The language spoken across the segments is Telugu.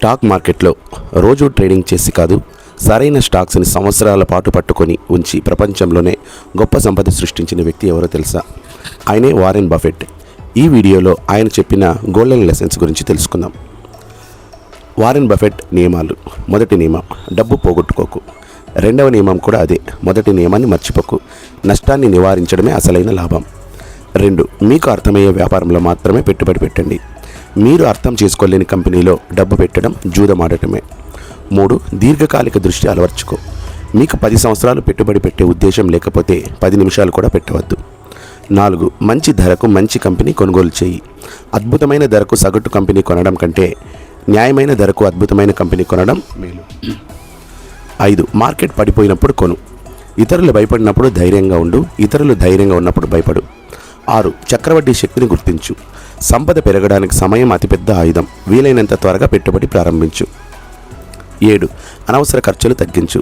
స్టాక్ మార్కెట్లో రోజు ట్రేడింగ్ చేసి కాదు, సరైన స్టాక్స్ని సంవత్సరాల పాటు పట్టుకొని ఉంచి ప్రపంచంలోనే గొప్ప సంపద సృష్టించిన వ్యక్తి ఎవరో తెలుసా? ఆయనే వారెన్ బఫెట్. ఈ వీడియోలో ఆయన చెప్పిన గోల్డెన్ లెసన్స్ గురించి తెలుసుకుందాం. వారెన్ బఫెట్ నియమాలు. మొదటి నియమం, డబ్బు పోగొట్టుకోకు. రెండవ నియమం కూడా అదే. మొదటి నియమాన్ని మర్చిపోకు. నష్టాన్ని నివారించడమే అసలైన లాభం. 2, మీకు అర్థమయ్యే వ్యాపారంలో మాత్రమే పెట్టుబడి పెట్టండి. మీరు అర్థం చేసుకోలేని కంపెనీలో డబ్బు పెట్టడం జూదమాడటమే. 3, దీర్ఘకాలిక దృష్టి అలవర్చుకో. మీకు 10 సంవత్సరాలు పెట్టుబడి పెట్టే ఉద్దేశం లేకపోతే 10 నిమిషాలు కూడా పెట్టవద్దు. 4, మంచి ధరకు మంచి కంపెనీ కొనుగోలు చేయి. అద్భుతమైన ధరకు సగటు కంపెనీ కొనడం కంటే న్యాయమైన ధరకు అద్భుతమైన కంపెనీ కొనడం మేలు. 5, మార్కెట్ పడిపోయినప్పుడు కొను. ఇతరులు భయపడినప్పుడు ధైర్యంగా ఉండు. ఇతరులు ధైర్యంగా ఉన్నప్పుడు భయపడు. 6, చక్రవడ్డీ శక్తిని గుర్తించు. సంపద పెరగడానికి సమయం అతిపెద్ద ఆయుధం. వీలైనంత త్వరగా పెట్టుబడి ప్రారంభించు. 7, అనవసర ఖర్చులు తగ్గించు.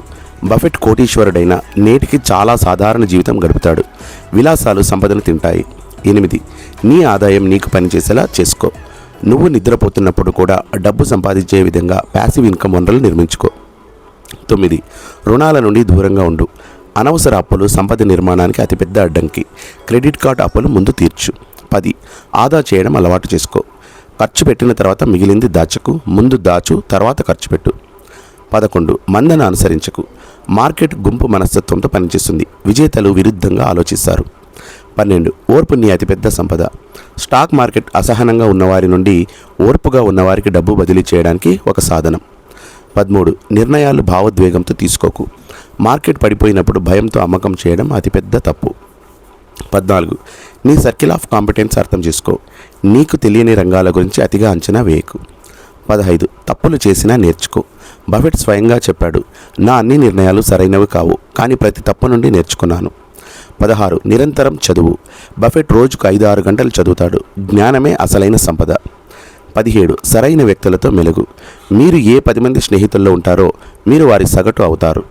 బఫెట్ కోటీశ్వరుడైన నేటికి చాలా సాధారణ జీవితం గడుపుతాడు. విలాసాలు సంపదను తింటాయి. 8, నీ ఆదాయం నీకు పనిచేసేలా చేసుకో. నువ్వు నిద్రపోతున్నప్పుడు కూడా డబ్బు సంపాదించే విధంగా ప్యాసివ్ ఇన్కమ్ వనరులు నిర్మించుకో. 9, రుణాల నుండి దూరంగా ఉండు. అనవసర అప్పులు సంపద నిర్మాణానికి అతిపెద్ద అడ్డంకి. క్రెడిట్ కార్డు అప్పులు ముందు తీర్చు. 10, ఆదా చేయడం అలవాటు చేసుకో. ఖర్చు పెట్టిన తర్వాత మిగిలింది దాచకు. ముందు దాచు, తర్వాత ఖర్చు పెట్టు. 11, మందను అనుసరించకు. మార్కెట్ గుంపు మనస్తత్వంతో పనిచేస్తుంది. విజేతలు విరుద్ధంగా ఆలోచిస్తారు. 12, ఓర్పు నీ అతిపెద్ద సంపద. స్టాక్ మార్కెట్ అసహనంగా ఉన్నవారి నుండి ఓర్పుగా ఉన్నవారికి డబ్బు బదిలీ చేయడానికి ఒక సాధనం. 13, నిర్ణయాలు భావోద్వేగంతో తీసుకోకు. మార్కెట్ పడిపోయినప్పుడు భయంతో అమ్మకం చేయడం అతిపెద్ద తప్పు. 14, నీ సర్కిల్ ఆఫ్ కాంపిటెన్స్ అర్థం చేసుకో. నీకు తెలియని రంగాల గురించి అతిగా అంచనా వేయకు. 15, తప్పులు చేసినా నేర్చుకో. బఫెట్ స్వయంగా చెప్పాడు, నా అన్ని నిర్ణయాలు సరైనవి కావు, కానీ ప్రతి తప్పు నుండి నేర్చుకున్నాను. 16, నిరంతరం చదువు. బఫెట్ రోజుకు 5-6 గంటలు చదువుతాడు. జ్ఞానమే అసలైన సంపద. 17, సరైన వ్యక్తులతో మెలుగు. మీరు ఏ 10 మంది స్నేహితుల్లో ఉంటారో మీరు వారి సగటు అవుతారు.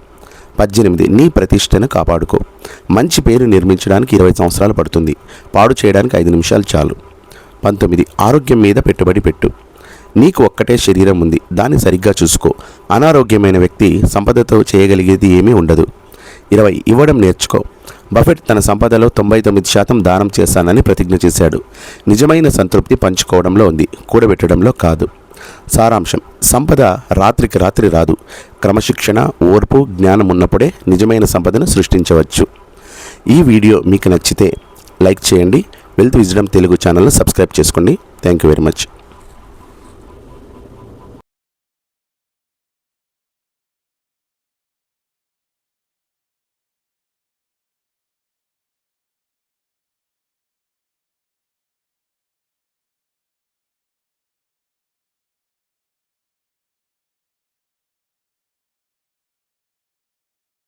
18, నీ ప్రతిష్టను కాపాడుకో. మంచి పేరు నిర్మించడానికి 20 సంవత్సరాలు పడుతుంది. పాడు చేయడానికి 5 నిమిషాలు చాలు. 19, ఆరోగ్యం మీద పెట్టుబడి పెట్టు. నీకు ఒక్కటే శరీరం ఉంది, దాన్ని సరిగ్గా చూసుకో. అనారోగ్యమైన వ్యక్తి సంపదతో చేయగలిగేది ఏమీ ఉండదు. 20, ఇవ్వడం నేర్చుకో. బఫెట్ తన సంపదలో 99% దానం చేస్తానని ప్రతిజ్ఞ చేశాడు. నిజమైన సంతృప్తి పంచుకోవడంలో ఉంది, కూడబెట్టడంలో కాదు. సారాంశం, సంపద రాత్రికి రాత్రి రాదు. క్రమశిక్షణ, ఓర్పు, జ్ఞానం ఉన్నప్పుడే నిజమైన సంపదను సృష్టించవచ్చు. ఈ వీడియో మీకు నచ్చితే లైక్ చేయండి. వెల్త్ విజ్డమ్ తెలుగు ఛానల్ను సబ్స్క్రైబ్ చేసుకోండి. Thank you very much.